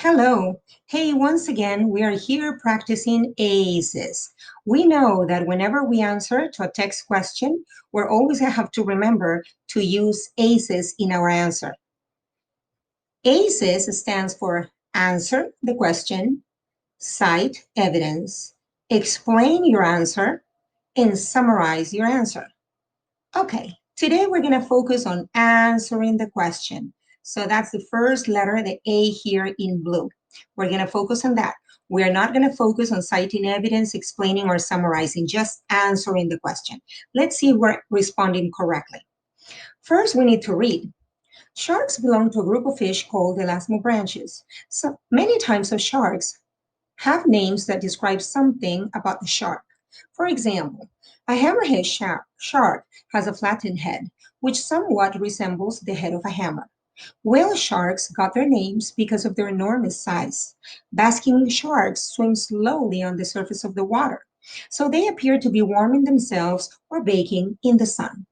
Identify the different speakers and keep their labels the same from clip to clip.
Speaker 1: Hello. Hey, once again, we are here practicing ACES. We know that whenever we answer to a text question, we're always going to have to remember to use ACES in our answer. ACES stands for answer the question, cite evidence, explain your answer, and summarize your answer. Okay, today we're going to focus on answering the question. So that's the first letter, the A here in blue. We're going to focus on that. We're not going to focus on citing evidence, explaining, or summarizing, just answering the question. Let's see if we're responding correctly. First, we need to read. Sharks belong to a group of fish called elasmobranchs. So many types of sharks have names that describe something about the shark. For example, a hammerhead shark has a flattened head, which somewhat resembles the head of a hammer. Whale sharks got their names because of their enormous size. Basking sharks swim slowly on the surface of the water, so they appear to be warming themselves or baking in the sun.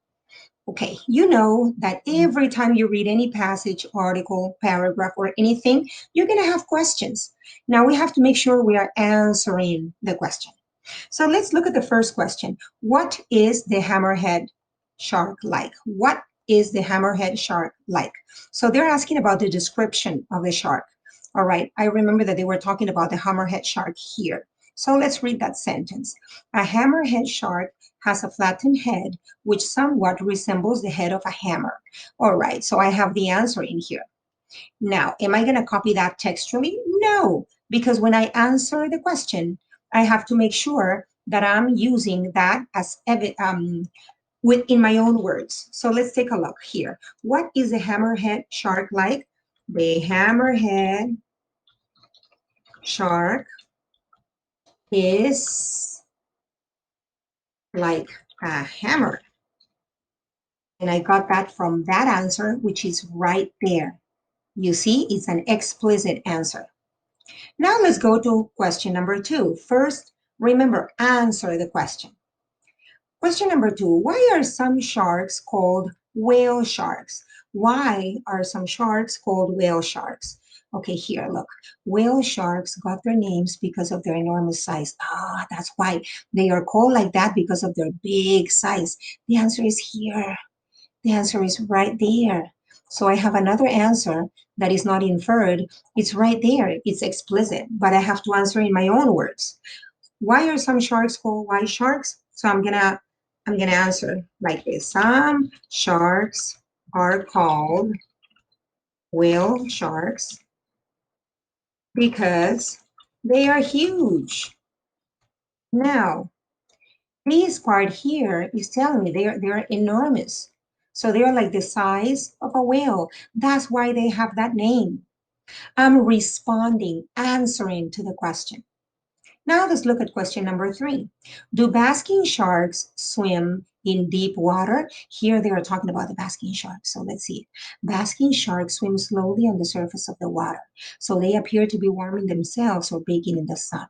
Speaker 1: Okay, you know that every time you read any passage, article, paragraph, or anything, you're going to have questions. Now we have to make sure we are answering the question. So let's look at the first question. What is the hammerhead shark like? What is the hammerhead shark like? So they're asking about the description of the shark. All right, I remember that they were talking about the hammerhead shark here. So let's read that sentence. A hammerhead shark has a flattened head which somewhat resembles the head of a hammer. All right, so I have the answer in here. Now, am I going to copy that textually? No, because when I answer the question, I have to make sure that I'm using that as within my own words. So let's take a look here. What is a hammerhead shark like? The hammerhead shark is like a hammer. And I got that from that answer, which is right there. You see, it's an explicit answer. Now let's go to question number 2. First, remember, answer the question. Question number 2, why are some sharks called whale sharks? Why are some sharks called whale sharks? Okay, here, look. Whale sharks got their names because of their enormous size. That's why they are called like that, because of their big size. The answer is here. The answer is right there. So I have another answer that is not inferred. It's right there. It's explicit, but I have to answer in my own words. Why are some sharks called white sharks? So I'm gonna answer like this. Some sharks are called whale sharks because they are huge. Now, this part here is telling me they're enormous. So they're like the size of a whale. That's why they have that name. I'm responding, answering to the question. Now let's look at question number 3. Do basking sharks swim in deep water? Here they are talking about the basking sharks. So let's see. Basking sharks swim slowly on the surface of the water. So they appear to be warming themselves or baking in the sun.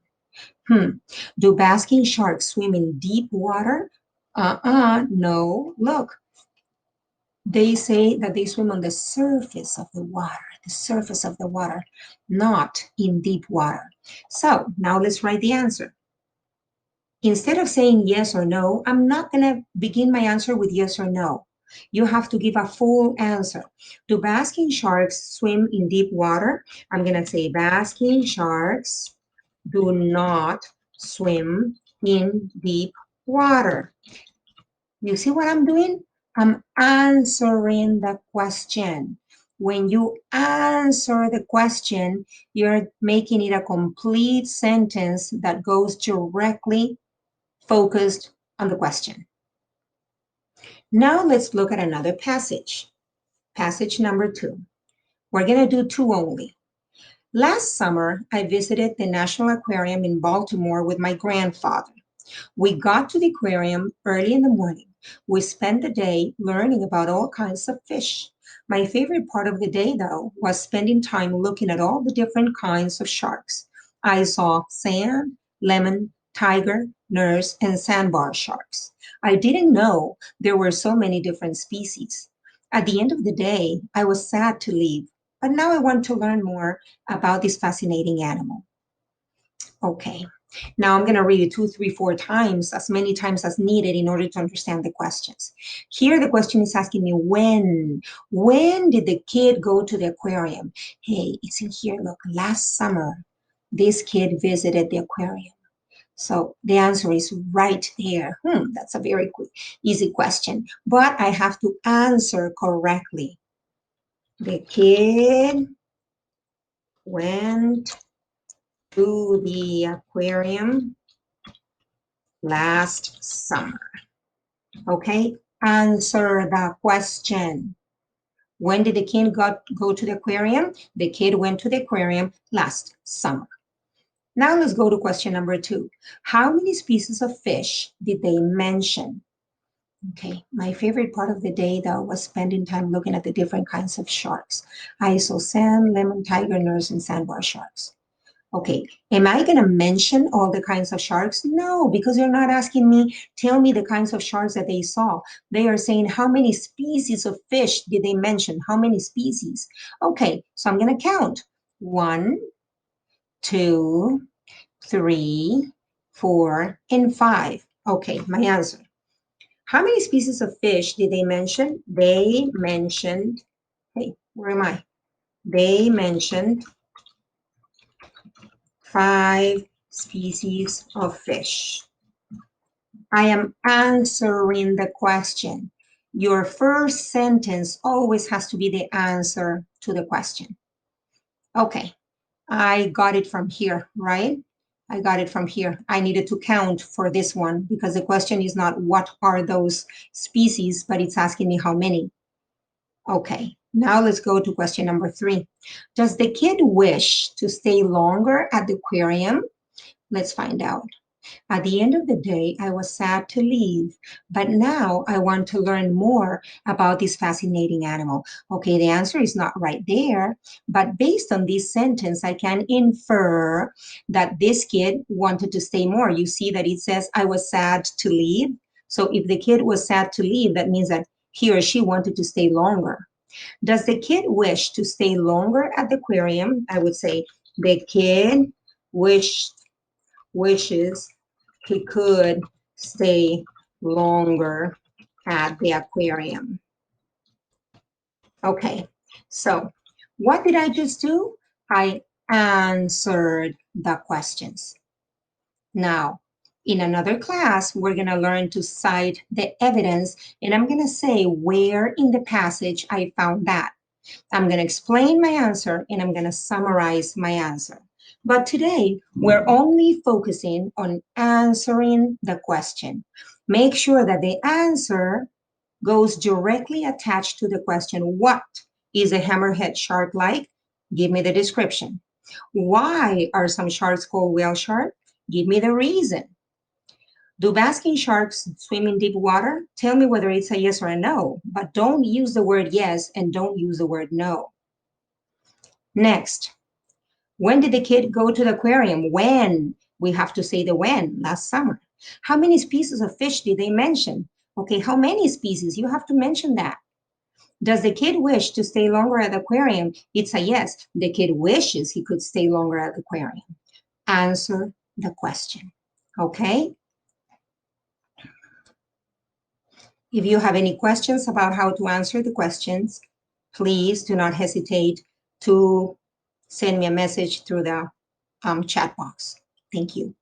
Speaker 1: Do basking sharks swim in deep water? No. Look, they say that they swim on the surface of the water, not in deep water. So now let's write the answer. Instead of saying yes or no, I'm not going to begin my answer with yes or no. You have to give a full answer. Do basking sharks swim in deep water? I'm going to say basking sharks do not swim in deep water. You see what I'm doing? I'm answering the question. When you answer the question, you're making it a complete sentence that goes directly focused on the question. Now let's look at another passage. Passage number 2. We're going to do 2 only. Last summer, I visited the National Aquarium in Baltimore with my grandfather. We got to the aquarium early in the morning. We spent the day learning about all kinds of fish. My favorite part of the day, though, was spending time looking at all the different kinds of sharks. I saw sand, lemon, tiger, nurse, and sandbar sharks. I didn't know there were so many different species. At the end of the day, I was sad to leave. But now I want to learn more about this fascinating animal. Okay. Now I'm going to read it 2, 3, 4 times, as many times as needed in order to understand the questions. Here, the question is asking me when. When did the kid go to the aquarium? Hey, it's in here. Look, last summer, this kid visited the aquarium. So the answer is right there. That's a very quick, easy question, but I have to answer correctly. The kid went to the aquarium last summer. Okay, answer the question. When did the kid go to the aquarium? The kid went to the aquarium last summer. Now let's go to question number 2. How many species of fish did they mention? Okay, my favorite part of the day though was spending time looking at the different kinds of sharks. I saw sand, lemon, tiger, nurse, and sandbar sharks. Okay, am I going to mention all the kinds of sharks? No, because they're not asking me, tell me the kinds of sharks that they saw. They are saying, how many species of fish did they mention? How many species? Okay, so I'm going to count. 1, 2, 3, 4, and 5. Okay, my answer. How many species of fish did they mention? They mentioned, hey, where am I? They mentioned 5 species of fish. I am answering the question. Your first sentence always has to be the answer to the question. Okay, I got it from here, right? I got it from here. I needed to count for this one because the question is not what are those species, but it's asking me how many. Okay, now let's go to question number 3. Does the kid wish to stay longer at the aquarium? Let's find out. At the end of the day, I was sad to leave, but now I want to learn more about this fascinating animal. Okay, the answer is not right there, but based on this sentence, I can infer that this kid wanted to stay more. You see that it says, I was sad to leave. So if the kid was sad to leave, that means that he or she wanted to stay longer. Does the kid wish to stay longer at the aquarium? I would say the kid wishes he could stay longer at the aquarium. Okay, so what did I just do? I answered the questions. Now, in another class, we're going to learn to cite the evidence, and I'm going to say where in the passage I found that. I'm going to explain my answer, and I'm going to summarize my answer. But today, we're only focusing on answering the question. Make sure that the answer goes directly attached to the question. What is a hammerhead shark like? Give me the description. Why are some sharks called whale shark? Give me the reason. Do basking sharks swim in deep water? Tell me whether it's a yes or a no, but don't use the word yes and don't use the word no. Next, when did the kid go to the aquarium? When? We have to say the when, last summer. How many species of fish did they mention? Okay, how many species? You have to mention that. Does the kid wish to stay longer at the aquarium? It's a yes. The kid wishes he could stay longer at the aquarium. Answer the question. Okay? If you have any questions about how to answer the questions, please do not hesitate to send me a message through the chat box. Thank you.